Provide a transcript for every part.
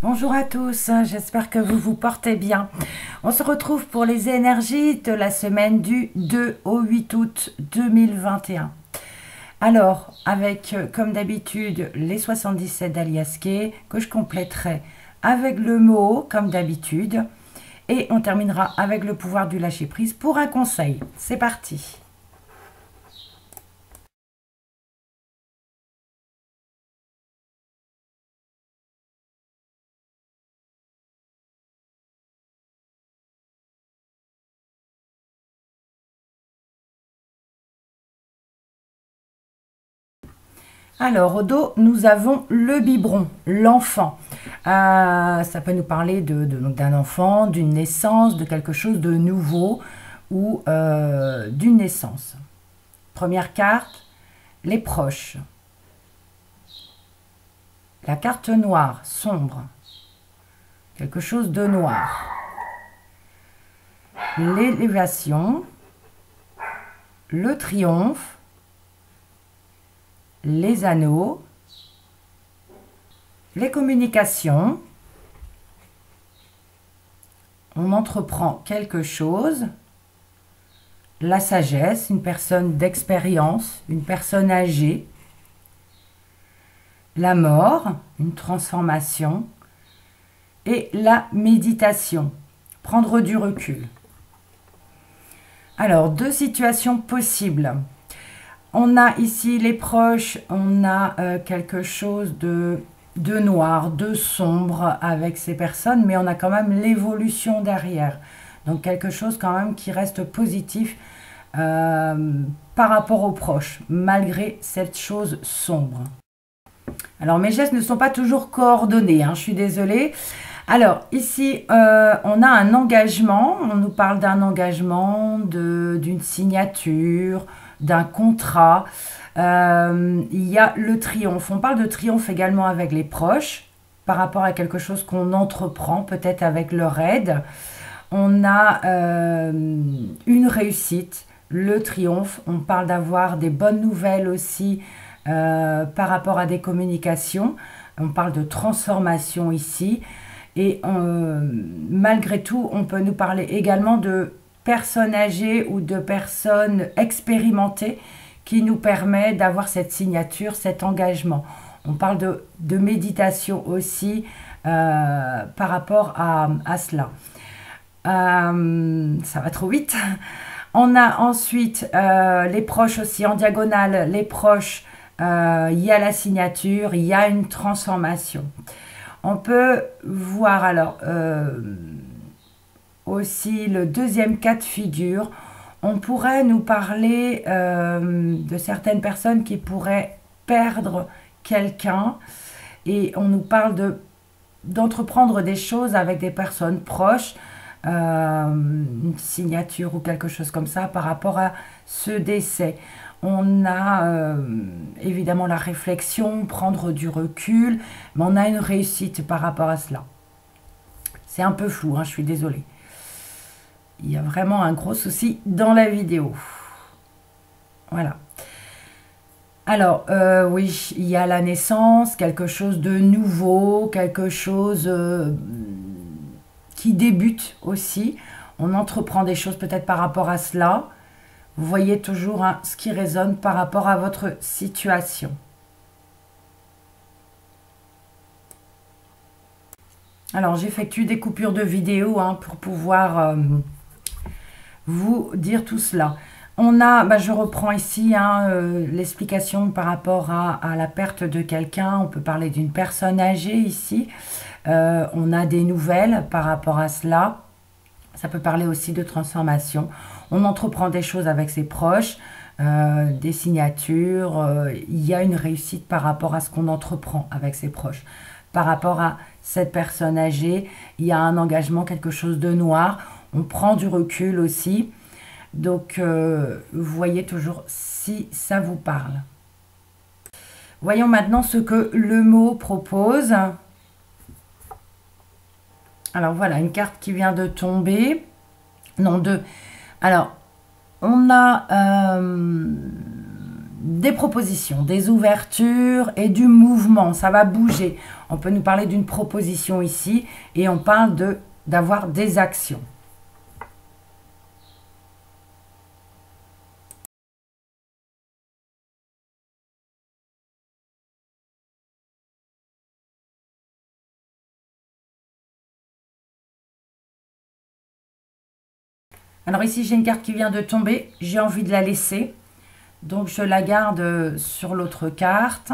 Bonjour à tous, j'espère que vous vous portez bien. On se retrouve pour les énergies de la semaine du 2 au 8 août 2021. Alors, avec comme d'habitude les 77 d'Aliaské que je compléterai avec le mot comme d'habitude et on terminera avec le pouvoir du lâcher prise pour un conseil. C'est parti. Alors, au dos, nous avons le biberon, l'enfant. Ça peut nous parler d'un enfant, d'une naissance, de quelque chose de nouveau ou d'une naissance. Première carte, les proches. La carte noire, sombre. Quelque chose de noir. L'élévation. Le triomphe. Les anneaux. Les communications. On entreprend quelque chose. La sagesse, une personne d'expérience, une personne âgée. La mort, une transformation. Et la méditation, prendre du recul. Alors, deux situations possibles. On a ici les proches, on a quelque chose de noir, de sombre avec ces personnes, mais on a quand même l'évolution derrière. Donc quelque chose quand même qui reste positif par rapport aux proches, malgré cette chose sombre. Alors mes gestes ne sont pas toujours coordonnés, je suis désolée. Alors ici, on a un engagement, on nous parle d'un engagement, d'une signature, d'un contrat. Il y a le triomphe, on parle de triomphe également avec les proches, par rapport à quelque chose qu'on entreprend, peut-être avec leur aide. On a une réussite, le triomphe, on parle d'avoir des bonnes nouvelles aussi par rapport à des communications. On parle de transformation ici. Et malgré tout, on peut nous parler également de personnes âgées ou de personnes expérimentées qui nous permet d'avoir cette signature, cet engagement. On parle de méditation aussi par rapport à cela. Ça va trop vite. On a ensuite les proches aussi en diagonale. Les proches, il y a la signature, il y a une transformation. On peut voir alors aussi le deuxième cas de figure. On pourrait nous parler de certaines personnes qui pourraient perdre quelqu'un et on nous parle d'entreprendre des choses avec des personnes proches, une signature ou quelque chose comme ça par rapport à ce décès. On a évidemment la réflexion, prendre du recul, mais on a une réussite par rapport à cela. C'est un peu flou, je suis désolée. Il y a vraiment un gros souci dans la vidéo. Voilà. Alors, oui, il y a la naissance, quelque chose de nouveau, quelque chose qui débute aussi. On entreprend des choses peut-être par rapport à cela. Vous voyez toujours ce qui résonne par rapport à votre situation. Alors, j'effectue des coupures de vidéo pour pouvoir vous dire tout cela. On a, je reprends ici l'explication par rapport à la perte de quelqu'un. On peut parler d'une personne âgée ici. On a des nouvelles par rapport à cela. Ça peut parler aussi de transformation. On entreprend des choses avec ses proches, des signatures. Il y a une réussite par rapport à ce qu'on entreprend avec ses proches. Par rapport à cette personne âgée, il y a un engagement, quelque chose de noir. On prend du recul aussi. Donc, vous voyez toujours si ça vous parle. Voyons maintenant ce que le mot propose. Alors voilà, une carte qui vient de tomber. Non, deux. Alors, on a des propositions, des ouvertures et du mouvement. Ça va bouger. On peut nous parler d'une proposition ici et on parle d'avoir des actions. Alors ici, j'ai une carte qui vient de tomber. J'ai envie de la laisser. Donc, je la garde sur l'autre carte.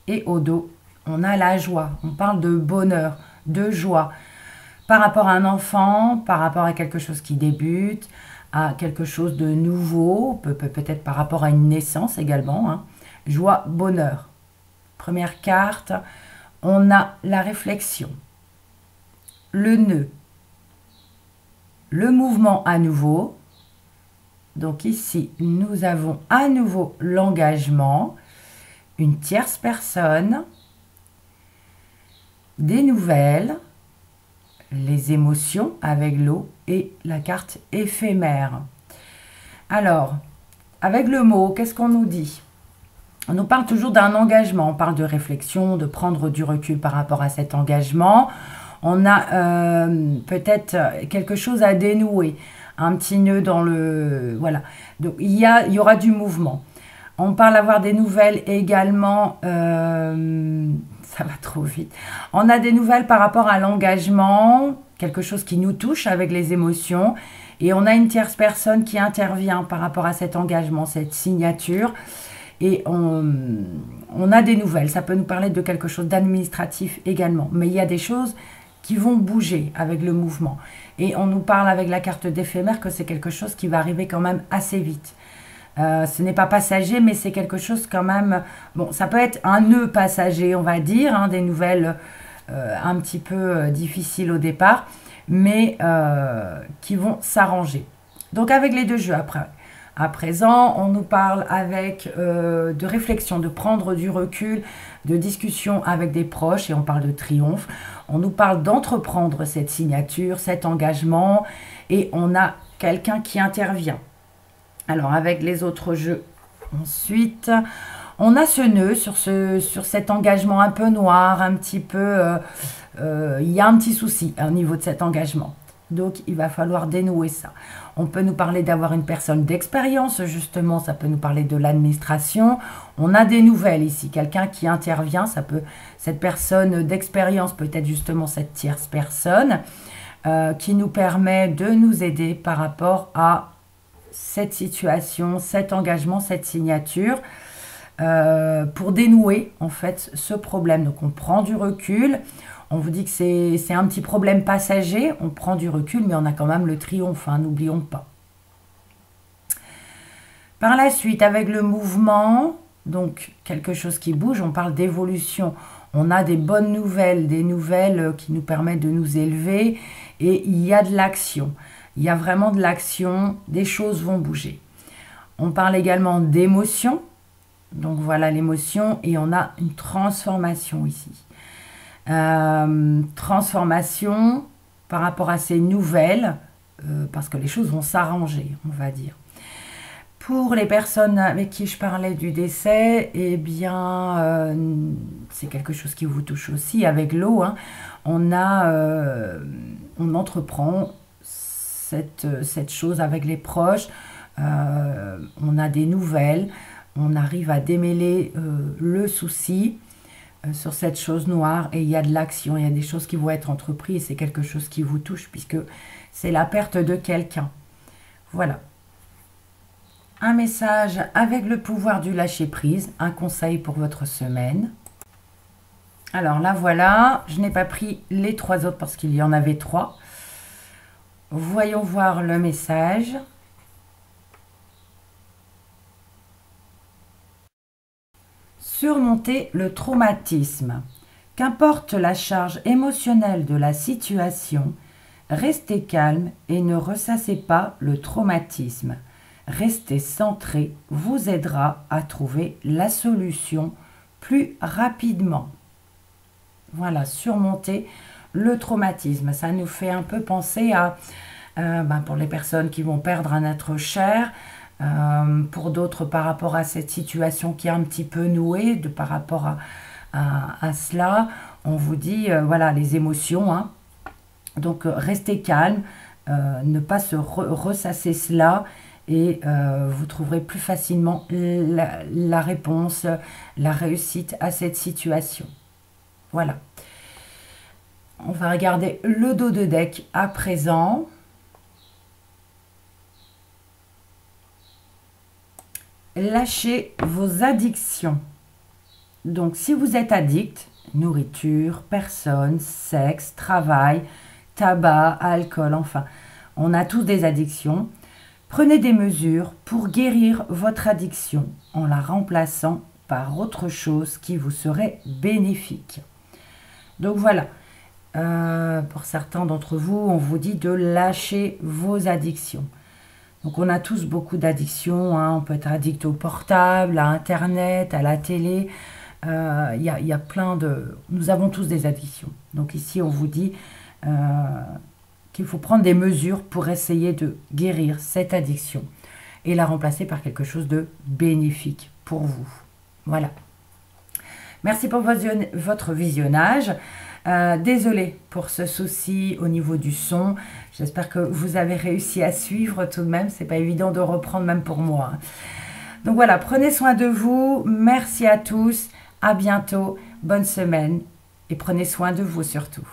Et au dos, on a la joie. On parle de bonheur, de joie. Par rapport à un enfant, par rapport à quelque chose qui débute, à quelque chose de nouveau, peut-être par rapport à une naissance également. Hein. Joie, bonheur. Première carte, on a la réflexion, le nœud, le mouvement à nouveau. Donc ici, nous avons à nouveau l'engagement, une tierce personne, des nouvelles, les émotions avec l'eau et la carte éphémère. Alors, avec le mot, qu'est-ce qu'on nous dit? On nous parle toujours d'un engagement, on parle de réflexion, de prendre du recul par rapport à cet engagement. On a peut-être quelque chose à dénouer, un petit nœud dans le... Voilà, donc il y aura du mouvement. On parle d'avoir des nouvelles également, ça va trop vite. On a des nouvelles par rapport à l'engagement, quelque chose qui nous touche avec les émotions. Et on a une tierce personne qui intervient par rapport à cet engagement, cette signature. Et on a des nouvelles. Ça peut nous parler de quelque chose d'administratif également. Mais il y a des choses qui vont bouger avec le mouvement. Et on nous parle avec la carte d'éphémère que c'est quelque chose qui va arriver quand même assez vite. Ce n'est pas passager, mais c'est quelque chose quand même... Bon, ça peut être un nœud passager, on va dire, hein, des nouvelles un petit peu difficiles au départ, mais qui vont s'arranger. Donc avec les deux jeux après. À présent, on nous parle avec de réflexion, de prendre du recul, de discussion avec des proches, et on parle de triomphe. On nous parle d'entreprendre cette signature, cet engagement, et on a quelqu'un qui intervient. Alors, avec les autres jeux, ensuite, on a ce nœud sur cet engagement un peu noir, un petit peu... il y a un petit souci au niveau de cet engagement. Donc, il va falloir dénouer ça. On peut nous parler d'avoir une personne d'expérience, justement, ça peut nous parler de l'administration. On a des nouvelles ici, quelqu'un qui intervient, cette personne d'expérience peut être justement cette tierce personne qui nous permet de nous aider par rapport à cette situation, cet engagement, cette signature, pour dénouer en fait ce problème. Donc on prend du recul, on vous dit que c'est un petit problème passager, on prend du recul, mais on a quand même le triomphe, hein, n'oublions pas. Par la suite, avec le mouvement, donc quelque chose qui bouge, on parle d'évolution. On a des bonnes nouvelles, des nouvelles qui nous permettent de nous élever, et il y a de l'action. Il y a vraiment de l'action, des choses vont bouger. On parle également d'émotion. Donc voilà l'émotion et on a une transformation ici. Transformation par rapport à ces nouvelles, parce que les choses vont s'arranger, on va dire. Pour les personnes avec qui je parlais du décès, eh bien, c'est quelque chose qui vous touche aussi avec l'eau. Hein. On entreprend cette chose avec les proches, on a des nouvelles, on arrive à démêler le souci sur cette chose noire et il y a de l'action, il y a des choses qui vont être entreprises, c'est quelque chose qui vous touche puisque c'est la perte de quelqu'un. Voilà. Un message avec le pouvoir du lâcher-prise, un conseil pour votre semaine. Alors là voilà, je n'ai pas pris les 3 autres parce qu'il y en avait 3. Voyons voir le message. Surmonter le traumatisme. Qu'importe la charge émotionnelle de la situation, restez calme et ne ressassez pas le traumatisme. Rester centré vous aidera à trouver la solution plus rapidement. Voilà, surmonter le traumatisme. Ça nous fait un peu penser à, pour les personnes qui vont perdre un être cher, Pour d'autres, par rapport à cette situation qui est un petit peu nouée, par rapport à cela, on vous dit, voilà, les émotions, hein. Donc, restez calme, ne pas se ressasser cela et vous trouverez plus facilement la réponse, la réussite à cette situation. Voilà. On va regarder le dos de deck à présent. Lâchez vos addictions. Donc, si vous êtes addict, nourriture, personne, sexe, travail, tabac, alcool, enfin, on a tous des addictions. Prenez des mesures pour guérir votre addiction en la remplaçant par autre chose qui vous serait bénéfique. Donc voilà, pour certains d'entre vous, on vous dit de lâcher vos addictions. Donc on a tous beaucoup d'addictions, hein. On peut être addict au portable, à Internet, à la télé. Il y a plein de... Nous avons tous des addictions. Donc ici, on vous dit qu'il faut prendre des mesures pour essayer de guérir cette addiction et la remplacer par quelque chose de bénéfique pour vous. Voilà. Merci pour votre visionnage. Désolée pour ce souci au niveau du son. J'espère que vous avez réussi à suivre tout de même. C'est pas évident de reprendre même pour moi. Donc voilà, prenez soin de vous. Merci à tous. À bientôt. Bonne semaine. Et prenez soin de vous surtout.